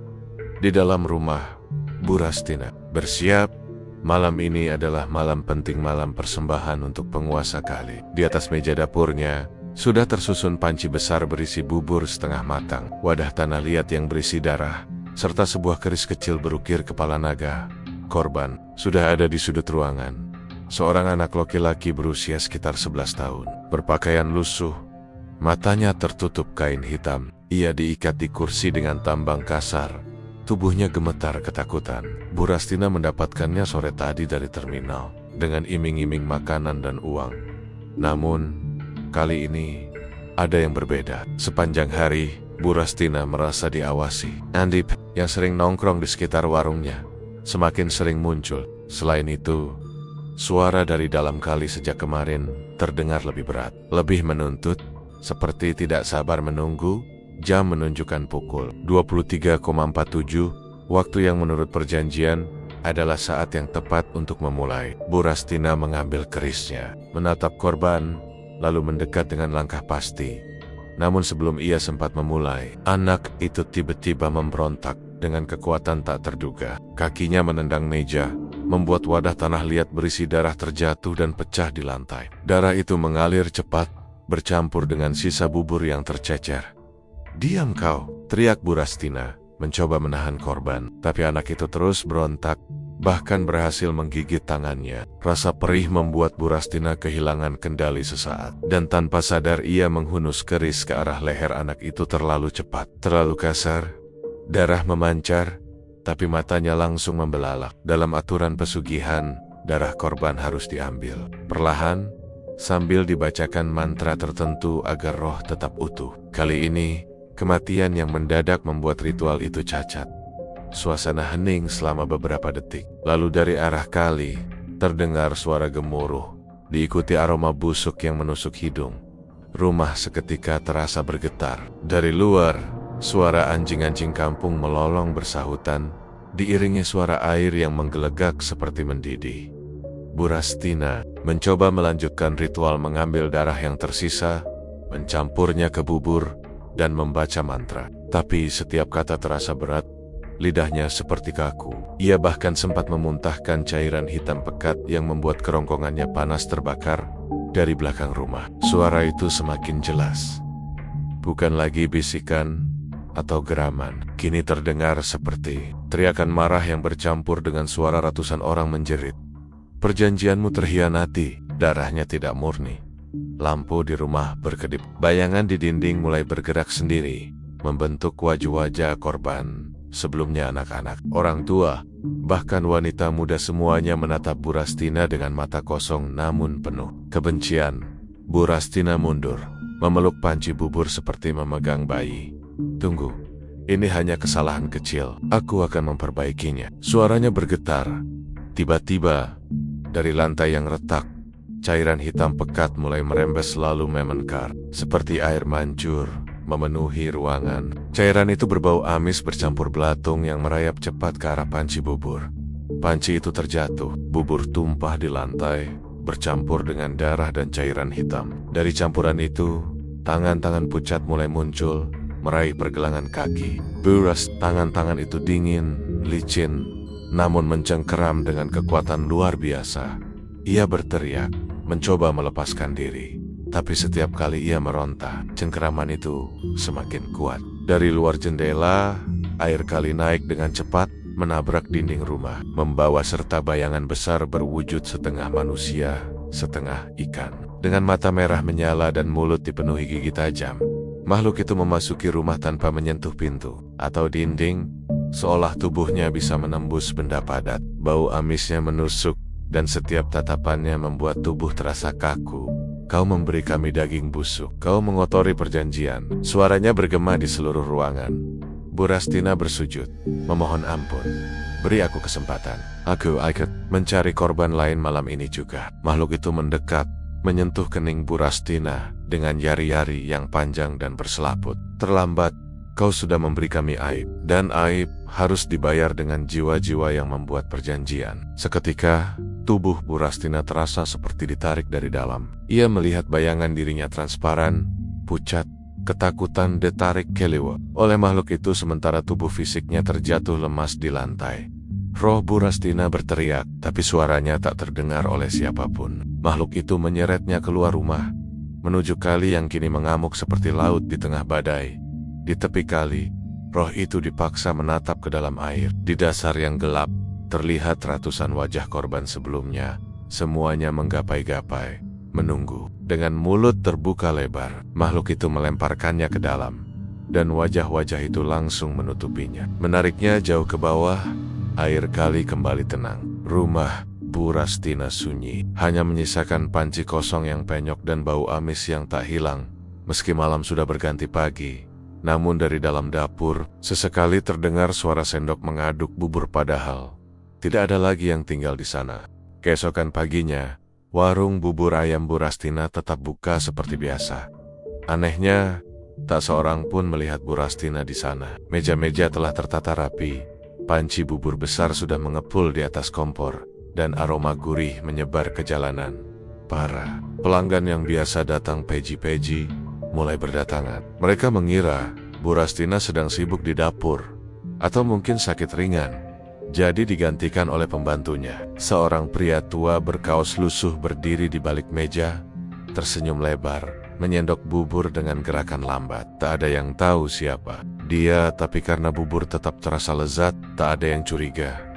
Di dalam rumah Bu Rastina, bersiap. Malam ini adalah malam penting, malam persembahan untuk penguasa kali. Di atas meja dapurnya, Sudah tersusun panci besar berisi bubur setengah matang, wadah tanah liat yang berisi darah, serta sebuah keris kecil berukir kepala naga. Korban sudah ada di sudut ruangan. Seorang anak laki-laki berusia sekitar 11 tahun, berpakaian lusuh, matanya tertutup kain hitam. Ia diikat di kursi dengan tambang kasar. Tubuhnya gemetar ketakutan. Bu Rastina mendapatkannya sore tadi dari terminal dengan iming-iming makanan dan uang. Namun, kali ini ada yang berbeda. Sepanjang hari, Bu Rastina merasa diawasi. Andip yang sering nongkrong di sekitar warungnya semakin sering muncul. Selain itu, suara dari dalam kali sejak kemarin terdengar lebih berat, lebih menuntut, seperti tidak sabar menunggu. Jam menunjukkan pukul 23.47, waktu yang menurut perjanjian adalah saat yang tepat untuk memulai. Bu Rastina mengambil kerisnya, menatap korban, lalu mendekat dengan langkah pasti. Namun sebelum ia sempat memulai, anak itu tiba-tiba memberontak dengan kekuatan tak terduga. Kakinya menendang meja, membuat wadah tanah liat berisi darah terjatuh dan pecah di lantai. Darah itu mengalir cepat, bercampur dengan sisa bubur yang tercecer. "Diam kau!" teriak Bu Rastina, mencoba menahan korban. Tapi anak itu terus berontak, bahkan berhasil menggigit tangannya. Rasa perih membuat Bu Rastina kehilangan kendali sesaat. Dan tanpa sadar ia menghunus keris ke arah leher anak itu terlalu cepat, terlalu kasar. Darah memancar, tapi matanya langsung membelalak. Dalam aturan pesugihan, darah korban harus diambil perlahan, sambil dibacakan mantra tertentu agar roh tetap utuh. Kali ini, kematian yang mendadak membuat ritual itu cacat. Suasana hening selama beberapa detik. Lalu dari arah kali, terdengar suara gemuruh, diikuti aroma busuk yang menusuk hidung. Rumah seketika terasa bergetar. Dari luar, suara anjing-anjing kampung melolong bersahutan, diiringi suara air yang menggelegak seperti mendidih. Bu Rastina mencoba melanjutkan ritual mengambil darah yang tersisa, mencampurnya ke bubur, dan membaca mantra. Tapi setiap kata terasa berat, lidahnya seperti kaku. Ia bahkan sempat memuntahkan cairan hitam pekat yang membuat kerongkongannya panas terbakar dari belakang rumah. Suara itu semakin jelas. Bukan lagi bisikan atau geraman. Kini terdengar seperti teriakan marah yang bercampur dengan suara ratusan orang menjerit. "Perjanjianmu terhianati, darahnya tidak murni." Lampu di rumah berkedip. Bayangan di dinding mulai bergerak sendiri, membentuk wajah-wajah korban. Sebelumnya anak-anak, orang tua, bahkan wanita muda semuanya menatap Bu Rastina dengan mata kosong namun penuh kebencian. Bu Rastina mundur, memeluk panci bubur seperti memegang bayi. "Tunggu, ini hanya kesalahan kecil. Aku akan memperbaikinya." Suaranya bergetar. Tiba-tiba, dari lantai yang retak, cairan hitam pekat mulai merembes lalu memenkar, seperti air mancur, memenuhi ruangan. Cairan itu berbau amis bercampur belatung yang merayap cepat ke arah panci bubur. Panci itu terjatuh, bubur tumpah di lantai, bercampur dengan darah dan cairan hitam. Dari campuran itu, tangan-tangan pucat mulai muncul, meraih pergelangan kaki. Buras, tangan-tangan itu dingin, licin, namun mencengkeram dengan kekuatan luar biasa. Ia berteriak, mencoba melepaskan diri. Tapi setiap kali ia meronta, cengkeraman itu semakin kuat. Dari luar jendela, air kali naik dengan cepat, menabrak dinding rumah, membawa serta bayangan besar berwujud setengah manusia, setengah ikan. Dengan mata merah menyala dan mulut dipenuhi gigi tajam, makhluk itu memasuki rumah tanpa menyentuh pintu atau dinding, seolah tubuhnya bisa menembus benda padat. Bau amisnya menusuk, dan setiap tatapannya membuat tubuh terasa kaku. "Kau memberi kami daging busuk. Kau mengotori perjanjian." Suaranya bergema di seluruh ruangan. Bu Rastina bersujud, memohon ampun. "Beri aku kesempatan. Aku akan mencari korban lain malam ini juga." Makhluk itu mendekat, menyentuh kening Bu Rastina dengan jari-jari yang panjang dan berselaput. "Terlambat. Kau sudah memberi kami aib, dan aib harus dibayar dengan jiwa-jiwa yang membuat perjanjian." Seketika, tubuh Bu Rastina terasa seperti ditarik dari dalam. Ia melihat bayangan dirinya transparan, pucat, ketakutan ditarik kelewa oleh makhluk itu sementara tubuh fisiknya terjatuh lemas di lantai. Roh Bu Rastina berteriak, tapi suaranya tak terdengar oleh siapapun. Makhluk itu menyeretnya keluar rumah, menuju kali yang kini mengamuk seperti laut di tengah badai. Di tepi kali, roh itu dipaksa menatap ke dalam air. Di dasar yang gelap, terlihat ratusan wajah korban sebelumnya. Semuanya menggapai-gapai, menunggu. Dengan mulut terbuka lebar, makhluk itu melemparkannya ke dalam, dan wajah-wajah itu langsung menutupinya. Menariknya jauh ke bawah, air kali kembali tenang. Rumah Bu Rastina sunyi, hanya menyisakan panci kosong yang penyok dan bau amis yang tak hilang. Meski malam sudah berganti pagi, namun dari dalam dapur, sesekali terdengar suara sendok mengaduk bubur, padahal tidak ada lagi yang tinggal di sana. Keesokan paginya, warung bubur ayam Bu Rastina tetap buka seperti biasa. Anehnya, tak seorang pun melihat Bu Rastina di sana. Meja-meja telah tertata rapi, panci bubur besar sudah mengepul di atas kompor, dan aroma gurih menyebar ke jalanan. Para pelanggan yang biasa datang peji-peji mulai berdatangan. Mereka mengira Bu Rastina sedang sibuk di dapur, atau mungkin sakit ringan, jadi digantikan oleh pembantunya. Seorang pria tua berkaos lusuh berdiri di balik meja, tersenyum lebar, menyendok bubur dengan gerakan lambat. Tak ada yang tahu siapa dia, tapi karena bubur tetap terasa lezat, tak ada yang curiga.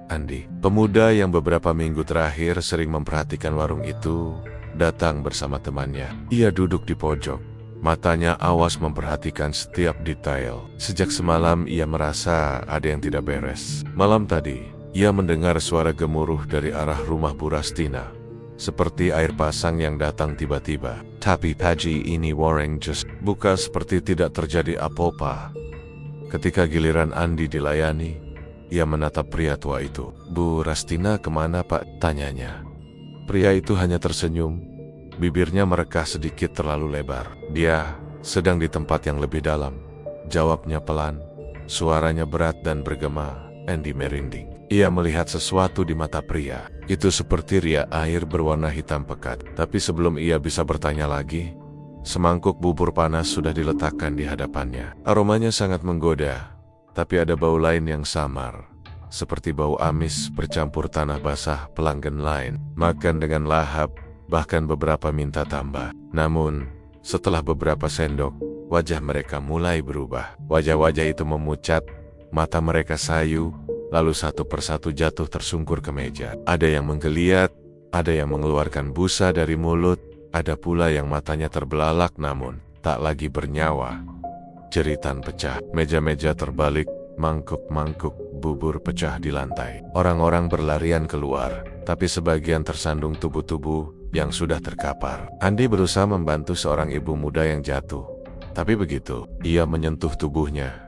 Andi, pemuda yang beberapa minggu terakhir sering memperhatikan warung itu, datang bersama temannya. Ia duduk di pojok, matanya awas memperhatikan setiap detail. Sejak semalam ia merasa ada yang tidak beres. Malam tadi, ia mendengar suara gemuruh dari arah rumah Bu Rastina, seperti air pasang yang datang tiba-tiba. Tapi pagi ini warung just buka seperti tidak terjadi apa-apa. Ketika giliran Andi dilayani, ia menatap pria tua itu. Bu Rastina kemana, Pak? Tanyanya. Pria itu hanya tersenyum, bibirnya merekah sedikit terlalu lebar. Dia sedang di tempat yang lebih dalam. Jawabnya pelan, suaranya berat dan bergema. Andi merinding. Ia melihat sesuatu di mata pria. Itu seperti ria air berwarna hitam pekat. Tapi sebelum ia bisa bertanya lagi, semangkuk bubur panas sudah diletakkan di hadapannya. Aromanya sangat menggoda, tapi ada bau lain yang samar, seperti bau amis bercampur tanah basah. Pelanggan lain makan dengan lahap, bahkan beberapa minta tambah. Namun, setelah beberapa sendok, wajah mereka mulai berubah. Wajah-wajah itu memucat, mata mereka sayu, lalu satu persatu jatuh tersungkur ke meja. Ada yang menggeliat, ada yang mengeluarkan busa dari mulut, ada pula yang matanya terbelalak namun tak lagi bernyawa. Jeritan pecah, meja-meja terbalik, mangkuk-mangkuk bubur pecah di lantai. Orang-orang berlarian keluar, tapi sebagian tersandung tubuh-tubuh yang sudah terkapar. Andi berusaha membantu seorang ibu muda yang jatuh, tapi begitu ia menyentuh tubuhnya,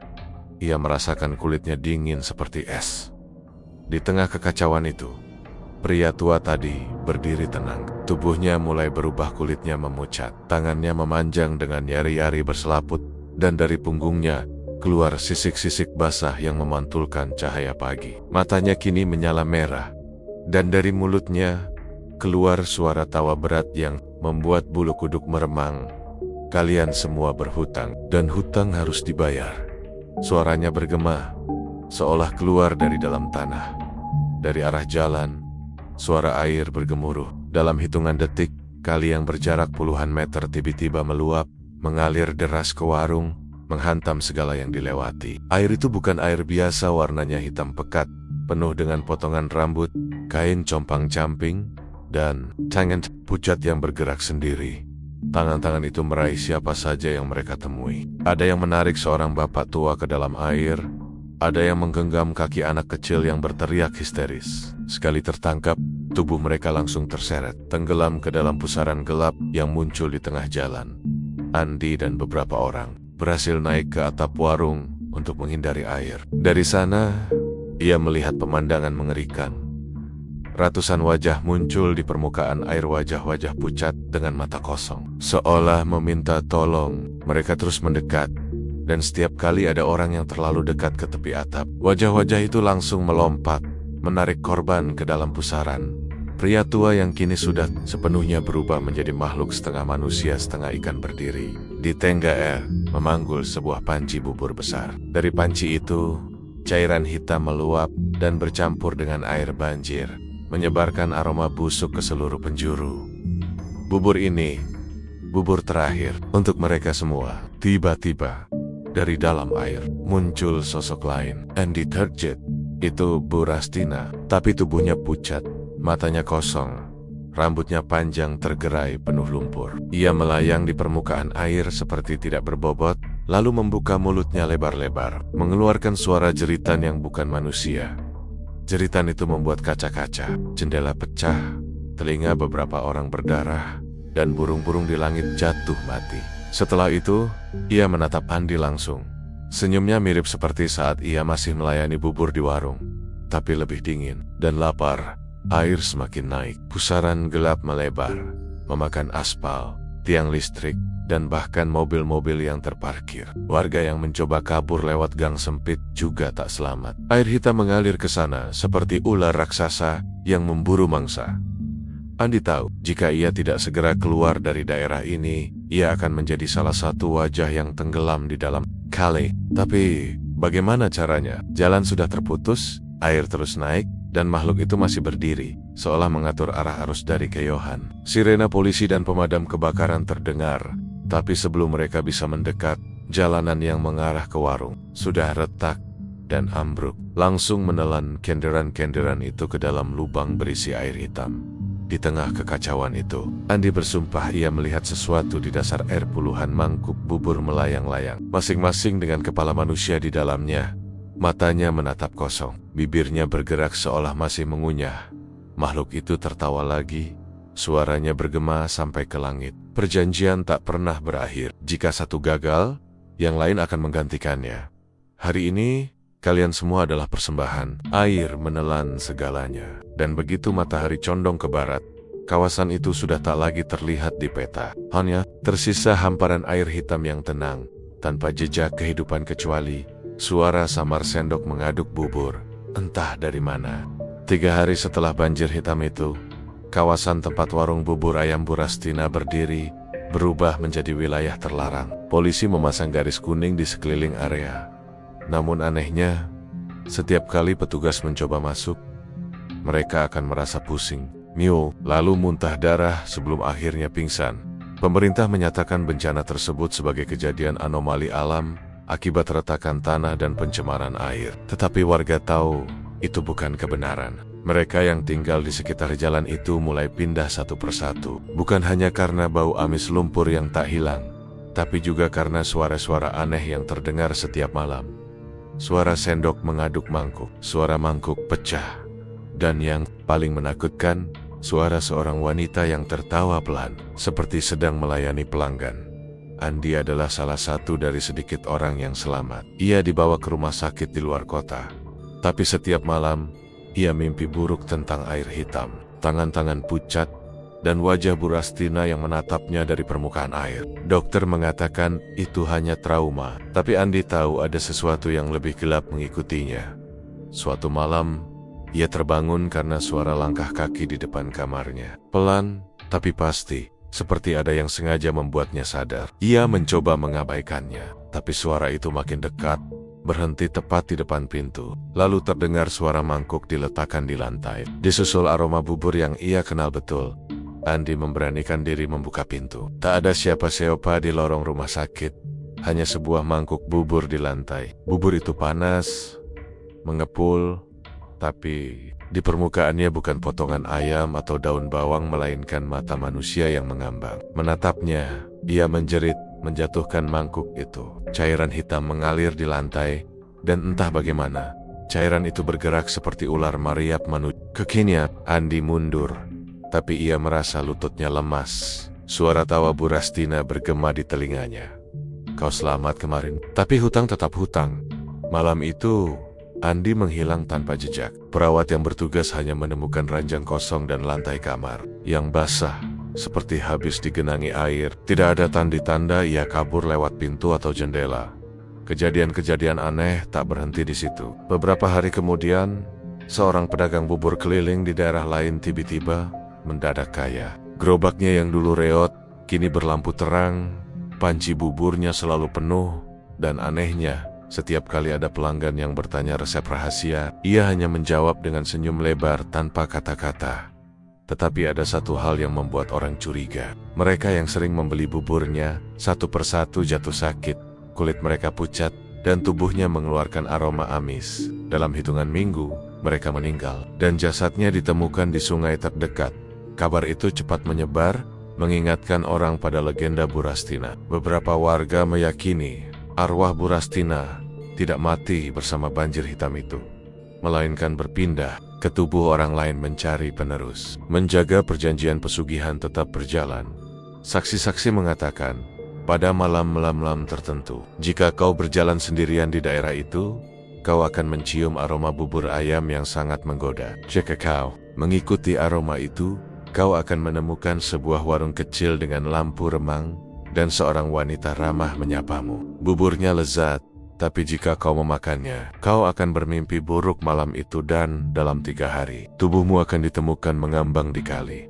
ia merasakan kulitnya dingin seperti es. Di tengah kekacauan itu, pria tua tadi berdiri tenang. Tubuhnya mulai berubah, kulitnya memucat, tangannya memanjang dengan yari-yari berselaput, dan dari punggungnya keluar sisik-sisik basah yang memantulkan cahaya pagi. Matanya kini menyala merah, dan dari mulutnya keluar suara tawa berat yang membuat bulu kuduk meremang. Kalian semua berhutang, dan hutang harus dibayar. Suaranya bergema, seolah keluar dari dalam tanah. Dari arah jalan, suara air bergemuruh. Dalam hitungan detik, kali yang berjarak puluhan meter tiba-tiba meluap, mengalir deras ke warung, menghantam segala yang dilewati. Air itu bukan air biasa, warnanya hitam pekat, penuh dengan potongan rambut, kain compang-camping, dan tangan pucat yang bergerak sendiri. Tangan-tangan itu meraih siapa saja yang mereka temui. Ada yang menarik seorang bapak tua ke dalam air, ada yang menggenggam kaki anak kecil yang berteriak histeris. Sekali tertangkap, tubuh mereka langsung terseret, tenggelam ke dalam pusaran gelap yang muncul di tengah jalan. Andi dan beberapa orang berhasil naik ke atap warung untuk menghindari air. Dari sana, ia melihat pemandangan mengerikan. Ratusan wajah muncul di permukaan air, wajah-wajah pucat dengan mata kosong. Seolah meminta tolong, mereka terus mendekat. Dan setiap kali ada orang yang terlalu dekat ke tepi atap, wajah-wajah itu langsung melompat, menarik korban ke dalam pusaran. Pria tua yang kini sudah sepenuhnya berubah menjadi makhluk setengah manusia setengah ikan berdiri di tengga air, memanggul sebuah panci bubur besar. Dari panci itu, cairan hitam meluap dan bercampur dengan air banjir, menyebarkan aroma busuk ke seluruh penjuru. Bubur ini bubur terakhir untuk mereka semua. Tiba-tiba, dari dalam air, muncul sosok lain. Andy terkejut. Itu Bu Rastina, tapi tubuhnya pucat, matanya kosong, rambutnya panjang tergerai penuh lumpur. Ia melayang di permukaan air seperti tidak berbobot, lalu membuka mulutnya lebar-lebar, mengeluarkan suara jeritan yang bukan manusia. Jeritan itu membuat kaca-kaca, jendela pecah, telinga beberapa orang berdarah, dan burung-burung di langit jatuh mati. Setelah itu, ia menatap Andy langsung. Senyumnya mirip seperti saat ia masih melayani bubur di warung, tapi lebih dingin dan lapar. Air semakin naik, pusaran gelap melebar, memakan aspal, tiang listrik, dan bahkan mobil-mobil yang terparkir. Warga yang mencoba kabur lewat gang sempit juga tak selamat. Air hitam mengalir ke sana seperti ular raksasa yang memburu mangsa. Andy tahu, jika ia tidak segera keluar dari daerah ini, ia akan menjadi salah satu wajah yang tenggelam di dalam kali. Tapi, bagaimana caranya? Jalan sudah terputus, air terus naik, dan makhluk itu masih berdiri, seolah mengatur arah arus dari keyohan. Sirena polisi dan pemadam kebakaran terdengar, tapi sebelum mereka bisa mendekat, jalanan yang mengarah ke warung sudah retak dan ambruk, langsung menelan kenderan-kenderan itu ke dalam lubang berisi air hitam. Di tengah kekacauan itu, Andy bersumpah ia melihat sesuatu di dasar air. Puluhan mangkuk bubur melayang-layang, masing-masing dengan kepala manusia di dalamnya. Matanya menatap kosong, bibirnya bergerak seolah masih mengunyah. Makhluk itu tertawa lagi, suaranya bergema sampai ke langit. Perjanjian tak pernah berakhir. Jika satu gagal, yang lain akan menggantikannya. Hari ini, kalian semua adalah persembahan. Air menelan segalanya. Dan begitu matahari condong ke barat, kawasan itu sudah tak lagi terlihat di peta. Hanya tersisa hamparan air hitam yang tenang, tanpa jejak kehidupan kecuali suara samar sendok mengaduk bubur, entah dari mana. 3 hari setelah banjir hitam itu, kawasan tempat warung bubur ayam Bu Rastina berdiri berubah menjadi wilayah terlarang. Polisi memasang garis kuning di sekeliling area. Namun anehnya, setiap kali petugas mencoba masuk, mereka akan merasa pusing, mio, lalu muntah darah sebelum akhirnya pingsan. Pemerintah menyatakan bencana tersebut sebagai kejadian anomali alam akibat retakan tanah dan pencemaran air. Tetapi warga tahu itu bukan kebenaran. Mereka yang tinggal di sekitar jalan itu mulai pindah satu persatu. Bukan hanya karena bau amis lumpur yang tak hilang, tapi juga karena suara-suara aneh yang terdengar setiap malam. Suara sendok mengaduk mangkuk, suara mangkuk pecah. Dan yang paling menakutkan, suara seorang wanita yang tertawa pelan, seperti sedang melayani pelanggan. Andy adalah salah satu dari sedikit orang yang selamat. Ia dibawa ke rumah sakit di luar kota. Tapi setiap malam, ia mimpi buruk tentang air hitam, tangan-tangan pucat, dan wajah Bu Rastina yang menatapnya dari permukaan air. Dokter mengatakan itu hanya trauma, tapi Andy tahu ada sesuatu yang lebih gelap mengikutinya. Suatu malam, ia terbangun karena suara langkah kaki di depan kamarnya. Pelan, tapi pasti, seperti ada yang sengaja membuatnya sadar. Ia mencoba mengabaikannya, tapi suara itu makin dekat, berhenti tepat di depan pintu. Lalu terdengar suara mangkuk diletakkan di lantai. Disusul aroma bubur yang ia kenal betul, Andy memberanikan diri membuka pintu. Tak ada siapa-siapa di lorong rumah sakit, hanya sebuah mangkuk bubur di lantai. Bubur itu panas, mengepul, tapi di permukaannya bukan potongan ayam atau daun bawang, melainkan mata manusia yang mengambang. Menatapnya, ia menjerit, menjatuhkan mangkuk itu. Cairan hitam mengalir di lantai, dan entah bagaimana, cairan itu bergerak seperti ular merayap manusia. Kekinian, Andy mundur, tapi ia merasa lututnya lemas. Suara tawa Bu Rastina bergema di telinganya. Kau selamat kemarin, tapi hutang tetap hutang. Malam itu, Andy menghilang tanpa jejak. Perawat yang bertugas hanya menemukan ranjang kosong dan lantai kamar yang basah, seperti habis digenangi air. Tidak ada tanda-tanda ia kabur lewat pintu atau jendela. Kejadian-kejadian aneh tak berhenti di situ. Beberapa hari kemudian, seorang pedagang bubur keliling di daerah lain tiba-tiba mendadak kaya. Gerobaknya yang dulu reot, kini berlampu terang, panci buburnya selalu penuh, dan anehnya, setiap kali ada pelanggan yang bertanya resep rahasia, ia hanya menjawab dengan senyum lebar tanpa kata-kata. Tetapi ada satu hal yang membuat orang curiga. Mereka yang sering membeli buburnya, satu persatu jatuh sakit, kulit mereka pucat, dan tubuhnya mengeluarkan aroma amis. Dalam hitungan minggu, mereka meninggal, dan jasadnya ditemukan di sungai terdekat. Kabar itu cepat menyebar, mengingatkan orang pada legenda Burastina. Beberapa warga meyakini arwah Burastina tidak mati bersama banjir hitam itu, melainkan berpindah ke tubuh orang lain mencari penerus. Menjaga perjanjian pesugihan tetap berjalan. Saksi-saksi mengatakan, pada malam-malam tertentu, jika kau berjalan sendirian di daerah itu, kau akan mencium aroma bubur ayam yang sangat menggoda. Jika kau mengikuti aroma itu, kau akan menemukan sebuah warung kecil dengan lampu remang, dan seorang wanita ramah menyapamu. Buburnya lezat, tapi jika kau memakannya, kau akan bermimpi buruk malam itu dan dalam 3 hari, tubuhmu akan ditemukan mengambang di kali.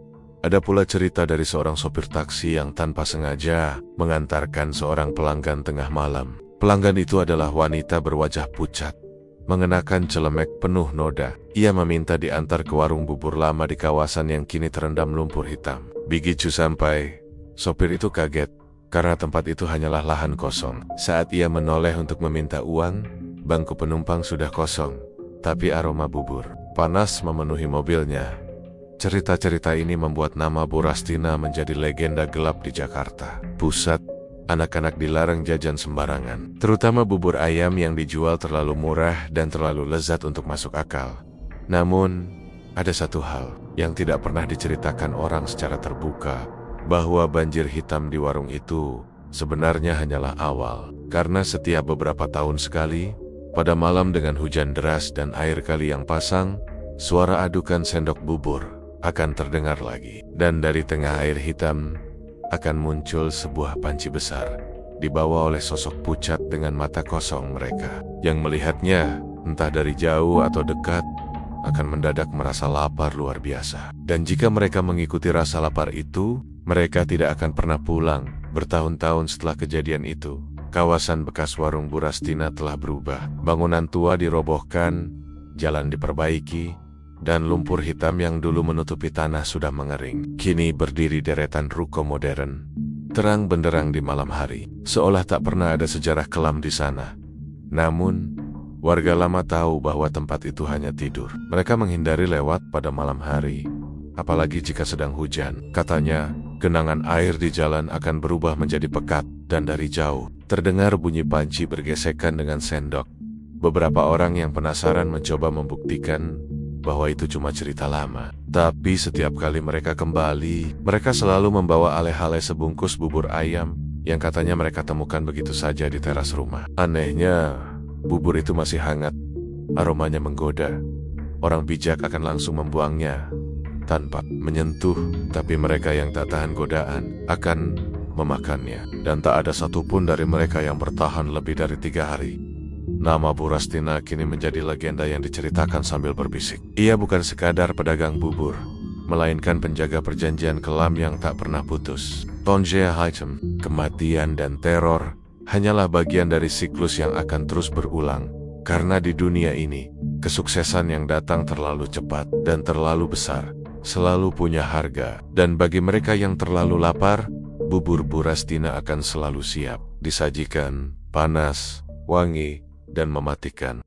Ada pula cerita dari seorang sopir taksi yang tanpa sengaja mengantarkan seorang pelanggan tengah malam. Pelanggan itu adalah wanita berwajah pucat, mengenakan celemek penuh noda. Ia meminta diantar ke warung bubur lama di kawasan yang kini terendam lumpur hitam. Begitu sampai, sopir itu kaget, karena tempat itu hanyalah lahan kosong. Saat ia menoleh untuk meminta uang, bangku penumpang sudah kosong, tapi aroma bubur panas memenuhi mobilnya. Cerita-cerita ini membuat nama Burastina menjadi legenda gelap di Jakarta Pusat. Anak-anak dilarang jajan sembarangan, terutama bubur ayam yang dijual terlalu murah dan terlalu lezat untuk masuk akal. Namun, ada satu hal yang tidak pernah diceritakan orang secara terbuka, bahwa banjir hitam di warung itu sebenarnya hanyalah awal. Karena setiap beberapa tahun sekali, pada malam dengan hujan deras dan air kali yang pasang, suara adukan sendok bubur akan terdengar lagi. Dan dari tengah air hitam akan muncul sebuah panci besar, dibawa oleh sosok pucat dengan mata kosong. Mereka yang melihatnya, entah dari jauh atau dekat, akan mendadak merasa lapar luar biasa. Dan jika mereka mengikuti rasa lapar itu, mereka tidak akan pernah pulang. Bertahun-tahun setelah kejadian itu, kawasan bekas warung Burastina telah berubah. Bangunan tua dirobohkan, jalan diperbaiki, dan lumpur hitam yang dulu menutupi tanah sudah mengering. Kini berdiri deretan ruko modern, terang benderang di malam hari, seolah tak pernah ada sejarah kelam di sana. Namun, warga lama tahu bahwa tempat itu hanya tidur. Mereka menghindari lewat pada malam hari, apalagi jika sedang hujan. Katanya, genangan air di jalan akan berubah menjadi pekat, dan dari jauh terdengar bunyi panci bergesekan dengan sendok. Beberapa orang yang penasaran mencoba membuktikan bahwa itu cuma cerita lama. Tapi setiap kali mereka kembali, mereka selalu membawa aleh-aleh sebungkus bubur ayam yang katanya mereka temukan begitu saja di teras rumah. Anehnya, bubur itu masih hangat, aromanya menggoda. Orang bijak akan langsung membuangnya tanpa menyentuh, tapi mereka yang tak tahan godaan akan memakannya. Dan tak ada satupun dari mereka yang bertahan lebih dari 3 hari. Nama Burastina kini menjadi legenda yang diceritakan sambil berbisik. Ia bukan sekadar pedagang bubur, melainkan penjaga perjanjian kelam yang tak pernah putus. Tonjea Hitam, kematian dan teror hanyalah bagian dari siklus yang akan terus berulang. Karena di dunia ini, kesuksesan yang datang terlalu cepat dan terlalu besar selalu punya harga. Dan bagi mereka yang terlalu lapar, bubur Burastina akan selalu siap disajikan, panas, wangi, dan mematikan.